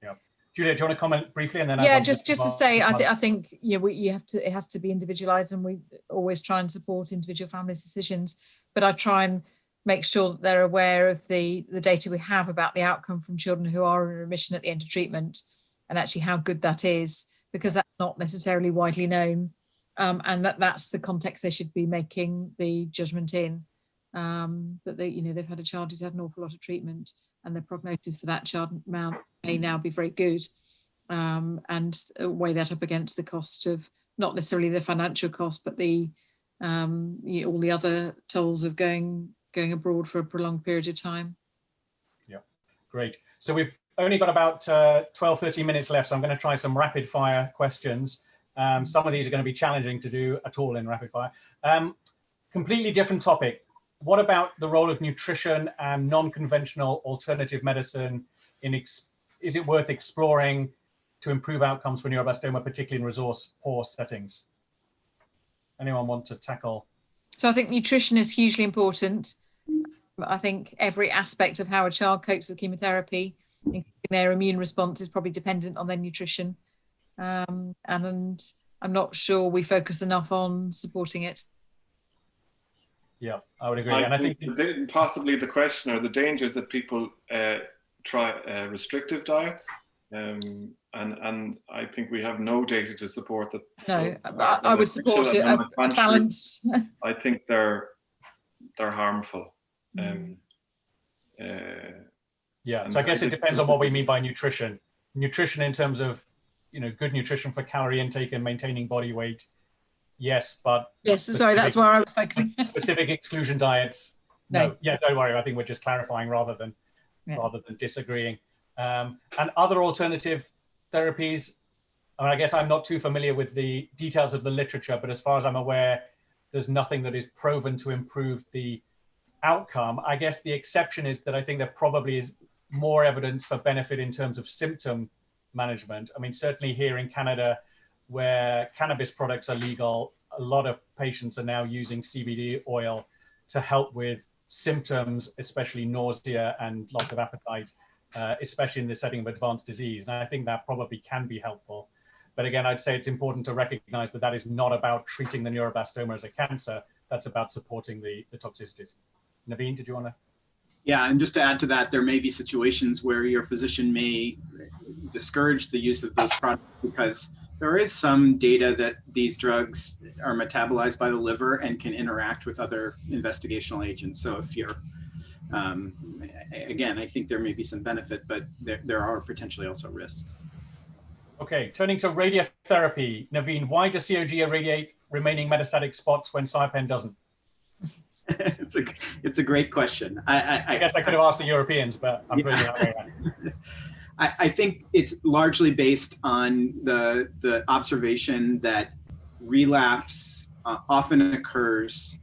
Yeah. Julia, do you want to comment briefly, and then yeah, just to say, I think you have to, it has to be individualized, and we always try and support individual families' decisions. But I try and make sure that they're aware of the data we have about the outcome from children who are in remission at the end of treatment, and actually how good that is, because that's not necessarily widely known, and that's the context they should be making the judgment in. That they've had a child who's had an awful lot of treatment, and the prognosis for that child may now be very good, and weigh that up against the cost of not necessarily the financial cost, but the all the other tolls of going abroad for a prolonged period of time. Yeah, great. So we've only got about 12-13 minutes left, so I'm going to try some rapid fire questions. Some of these are going to be challenging to do at all in rapid fire. Completely different topic. What about the role of nutrition and non-conventional alternative medicine? Is it worth exploring to improve outcomes for neuroblastoma, particularly in resource-poor settings? Anyone want to tackle? So I think nutrition is hugely important. I think every aspect of how a child copes with chemotherapy, including their immune response, is probably dependent on their nutrition. And I'm not sure we focus enough on supporting it. Yeah, I would agree. And I think possibly the question or the danger is that people try restrictive diets, and I think we have no data to support that. No, I would support it. A balance. I think they're harmful. Yeah, so I guess it depends on what we mean by nutrition. Nutrition in terms of, good nutrition for calorie intake and maintaining body weight. Yes, but sorry, that's where I was focusing. Specific exclusion diets. No. Yeah, don't worry. I think we're just clarifying rather than disagreeing. And other alternative therapies. I guess I'm not too familiar with the details of the literature, but as far as I'm aware, there's nothing that is proven to improve the outcome. I guess the exception is that I think there probably is more evidence for benefit in terms of symptom management. I mean, certainly here in Canada, where cannabis products are legal, a lot of patients are now using CBD oil to help with symptoms, especially nausea and loss of appetite, especially in the setting of advanced disease. And I think that probably can be helpful. But again, I'd say it's important to recognize that that is not about treating the neuroblastoma as a cancer. That's about supporting the toxicities. Naveen, did you want to? Yeah, and just to add to that, there may be situations where your physician may discourage the use of those products because there is some data that these drugs are metabolized by the liver and can interact with other investigational agents. So if you're, again, I think there may be some benefit, but there are potentially also risks. Okay, turning to radiotherapy. Naveen, why does COG irradiate remaining metastatic spots when Cypen doesn't? It's a great question. I guess I could have asked the Europeans, but I'm pretty happy. I think it's largely based on the observation that relapse often occurs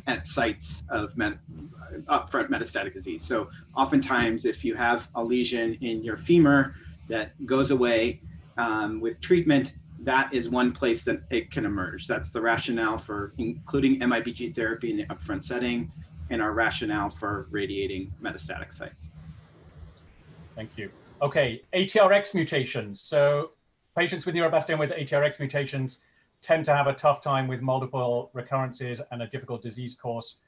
at sites of upfront metastatic disease. So oftentimes if you have a lesion in your femur that goes away with treatment, that is one place that it can emerge. That's the rationale for including MIBG therapy in the upfront setting. and our rationale for radiating metastatic sites. Thank you. Okay, ATRX mutations. So patients with neuroblastoma with ATRX mutations tend to have a tough time with multiple recurrences and a difficult disease course.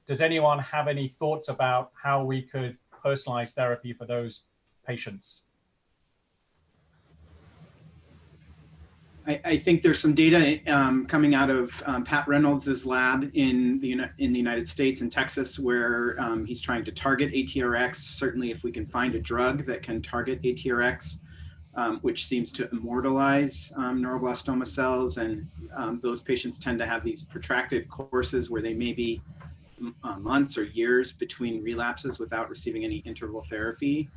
Does anyone have any thoughts about how we could personalize therapy for those patients? I think there's some data coming out of Pat Reynolds' lab in the United States in Texas, where he's trying to target ATRX. Certainly, if we can find a drug that can target ATRX, which seems to immortalize neuroblastoma cells, and those patients tend to have these protracted courses where they may be months or years between relapses without receiving any interval therapy.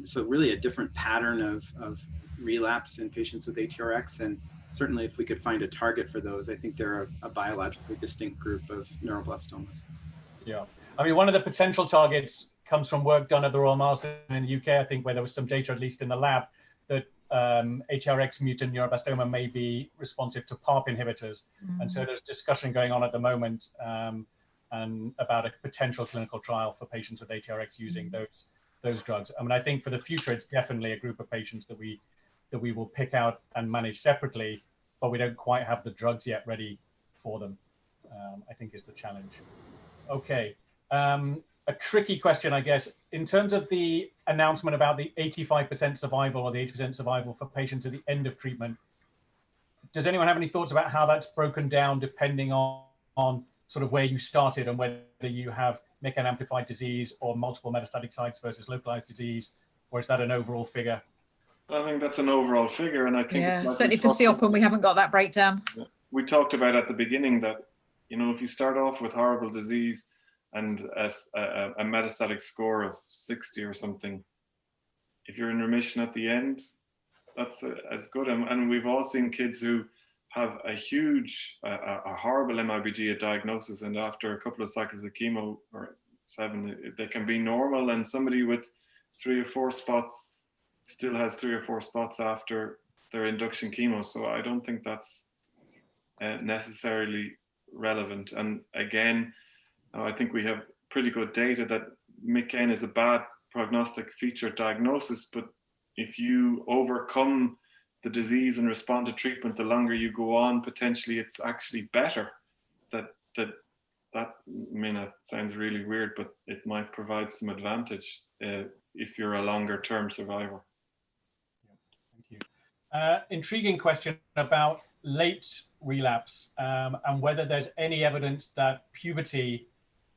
So really a different pattern of relapse in patients with ATRX, and certainly if we could find a target for those, I think they're a biologically distinct group of neuroblastomas. Yeah, I mean, one of the potential targets comes from work done at the Royal Marsden in the UK, I think, where there was some data, at least in the lab, that ATRX mutant neuroblastoma may be responsive to PARP inhibitors. And so there's discussion going on at the moment and about a potential clinical trial for patients with ATRX using those drugs. I mean, I think for the future, it's definitely a group of patients that we will pick out and manage separately, but we don't quite have the drugs yet ready for them, I think is the challenge. Okay, a tricky question, I guess, in terms of the announcement about the 85% survival or the 80% survival for patients at the end of treatment. Does anyone have any thoughts about how that's broken down depending on sort of where you started and whether you have MEK amplified disease or multiple metastatic sites versus localized disease, or is that an overall figure? I think that's an overall figure, and I think certainly for CEOPAM we haven't got that breakdown. We talked about at the beginning that, you know, if you start off with horrible disease and a metastatic score of 60 or something, if you're in remission at the end, that's as good. And we've all seen kids who have a huge, a horrible MIBG at diagnosis, and after a couple of cycles of chemo, or 7, they can be normal, and somebody with 3 or 4 spots still has 3 or 4 spots after their induction chemo. So I don't think that's necessarily relevant. And again, I think we have pretty good data that MICN is a bad prognostic feature diagnosis, but if you overcome the disease and respond to treatment, the longer you go on, potentially it's actually better. That I mean, it sounds really weird, but it might provide some advantage if you're a longer term survivor. Thank you. Intriguing question about late relapse and whether there's any evidence that puberty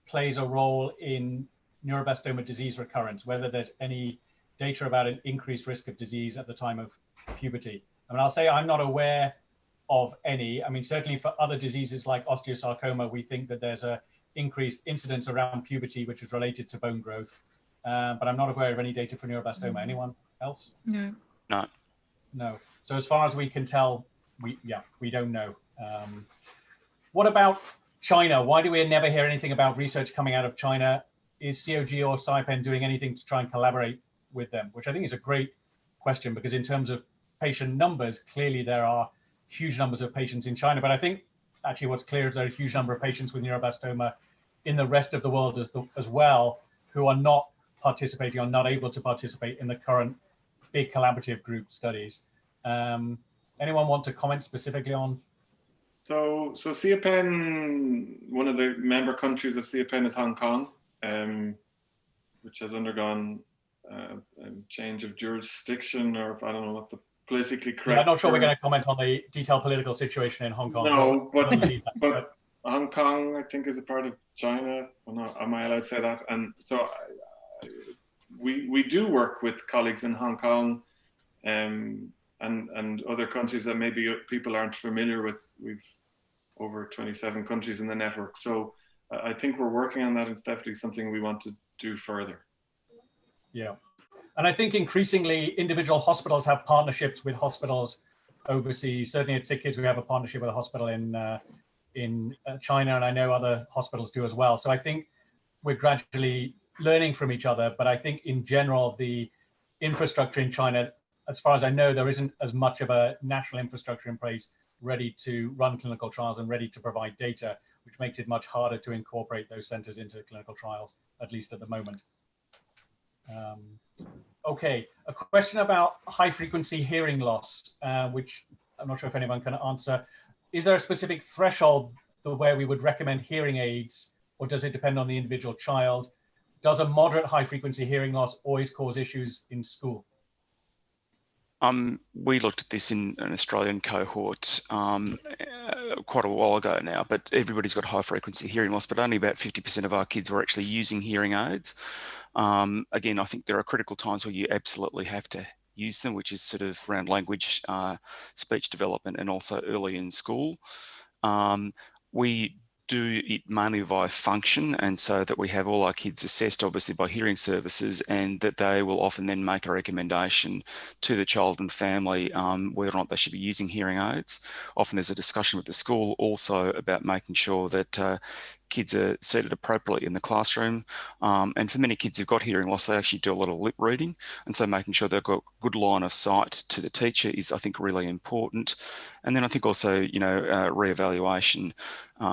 plays a role in neuroblastoma disease recurrence, whether there's any data about an increased risk of disease at the time of puberty. I mean, I'll say I'm not aware of any. I mean, certainly for other diseases like osteosarcoma, we think that there's a increased incidence around puberty, which is related to bone growth. But I'm not aware of any data for neuroblastoma. Anyone else? No. No. No. So as far as we can tell, we don't know. What about China? Why do we never hear anything about research coming out of China? Is COG or CyPen doing anything to try and collaborate with them? Which I think is a great question, because in terms of patient numbers, clearly there are huge numbers of patients in China. But I think actually what's clear is there are a huge number of patients with neuroblastoma in the rest of the world as well, who are not participating or not able to participate in the current big collaborative group studies. Anyone want to comment specifically on? So CyPen, one of the member countries of CyPen is Hong Kong, which has undergone a change of jurisdiction, or I don't know what the politically correct. I'm not sure we're going to comment on the detailed political situation in Hong Kong. No, but Hong Kong, I think, is a part of China. Well, no, am I allowed to say that? And so we do work with colleagues in Hong Kong and other countries that maybe people aren't familiar with. We've over 27 countries in the network. So I think we're working on that. It's definitely something we want to do further. Yeah. And I think increasingly individual hospitals have partnerships with hospitals overseas. Certainly at Sick Kids, we have a partnership with a hospital in China, and I know other hospitals do as well. So I think we're gradually learning from each other, but I think in general, the infrastructure in China, as far as I know, there isn't as much of a national infrastructure in place ready to run clinical trials and ready to provide data. which makes it much harder to incorporate those centers into clinical trials, at least at the moment. Okay, a question about high frequency hearing loss, which I'm not sure if anyone can answer. Is there a specific threshold where we would recommend hearing aids, or does it depend on the individual child? Does a moderate high frequency hearing loss always cause issues in school? We looked at this in an Australian cohort quite a while ago now, but everybody's got high frequency hearing loss, but only about 50% of our kids were actually using hearing aids. Again, I think there are critical times where you absolutely have to use them, which is sort of around language, speech development, and also early in school. We do it mainly via function, and so that we have all our kids assessed obviously by hearing services, and that they will often then make a recommendation to the child and family whether or not they should be using hearing aids. Often there's a discussion with the school also about making sure that kids are seated appropriately in the classroom. And for many kids who've got hearing loss, they actually do a lot of lip reading. And so making sure they've got good line of sight to the teacher is, I think, really important. And then I think also, you know, reevaluation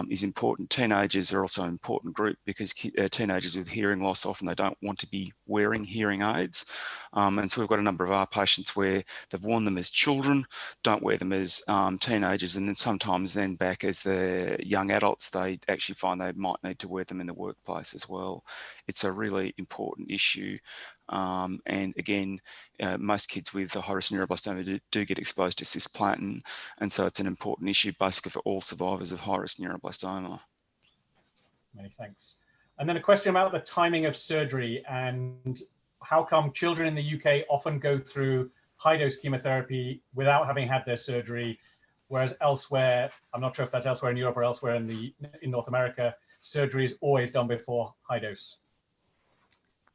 is important. Teenagers are also an important group because teenagers with hearing loss, often they don't want to be wearing hearing aids. And so we've got a number of our patients where they've worn them as children, don't wear them as teenagers, and then sometimes then back as they're young adults, they actually find they might need to wear them in the workplace as well. It's a really important issue. And again, most kids with a high-risk neuroblastoma do get exposed to cisplatin, and so it's an important issue basically for all survivors of high-risk neuroblastoma. Many thanks. And then a question about the timing of surgery and how come children in the UK often go through high-dose chemotherapy without having had their surgery, whereas elsewhere, I'm not sure if that's elsewhere in Europe or elsewhere in North America, surgery is always done before high dose.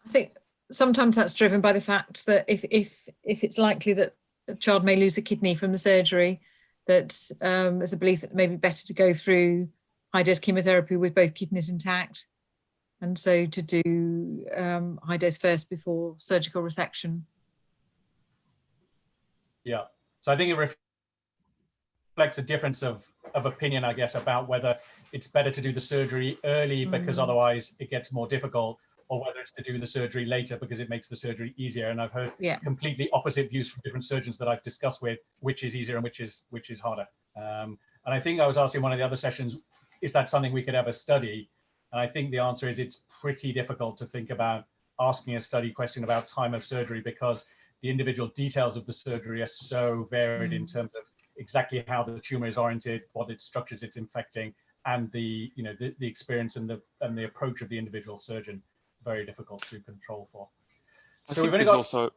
I think sometimes that's driven by the fact that if it's likely that a child may lose a kidney from the surgery, that there's a belief that it may be better to go through high-dose chemotherapy with both kidneys intact, and so to do high dose first before surgical resection. Yeah, so I think it reflects a difference of opinion, I guess, about whether it's better to do the surgery early because otherwise it gets more difficult, or whether it's to do the surgery later because it makes the surgery easier. And I've heard completely opposite views from different surgeons that I've discussed with, which is easier and which is harder. And I think I was asking one of the other sessions, is that something we could ever study? And I think the answer is it's pretty difficult to think about asking a study question about time of surgery because the individual details of the surgery are so varied in terms of exactly how the tumor is oriented, what its structures it's infecting, and the experience and the approach of the individual surgeon. Very difficult to control for. So we've only got sorry,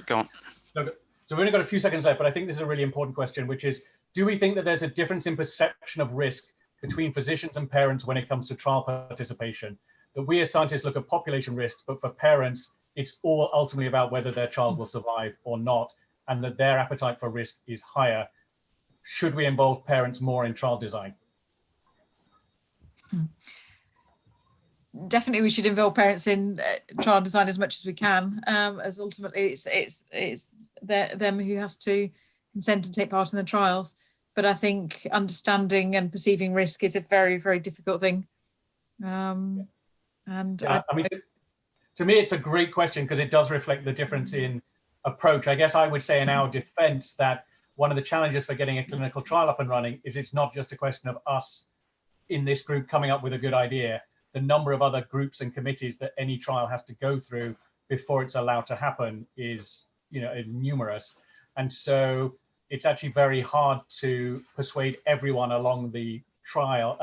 go on. So we've only got a few seconds left, but I think this is a really important question, which is, do we think that there's a difference in perception of risk between physicians and parents when it comes to trial participation? That we as scientists look at population risks, but for parents, it's all ultimately about whether their child will survive or not, and that their appetite for risk is higher. Should we involve parents more in trial design? Definitely, we should involve parents in trial design as much as we can, as ultimately it's them who has to consent and take part in the trials. But I think understanding and perceiving risk is a very, very difficult thing. I mean, to me, it's a great question because it does reflect the difference in approach. I guess I would say in our defense that one of the challenges for getting a clinical trial up and running is it's not just a question of us in this group coming up with a good idea. The number of other groups and committees that any trial has to go through before it's allowed to happen is, numerous. And so it's actually very hard to persuade everyone along the trial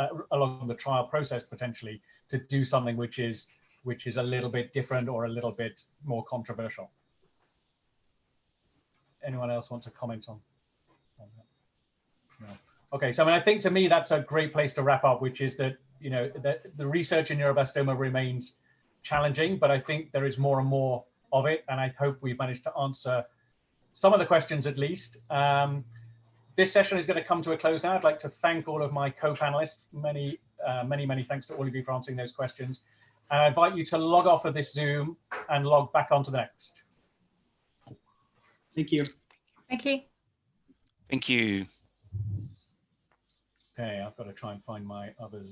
process potentially to do something which is a little bit different or a little bit more controversial. Anyone else want to comment on that? No. Okay, so I think to me that's a great place to wrap up, which is that the research in neuroblastoma remains challenging, but I think there is more and more of it, and I hope we've managed to answer some of the questions at least. This session is going to come to a close now. I'd like to thank all of my co-panelists. Many thanks to all of you for answering those questions. And I invite you to log off of this Zoom and log back onto the next. Thank you. Thank you. Thank you. Okay, I've got to try and find my others.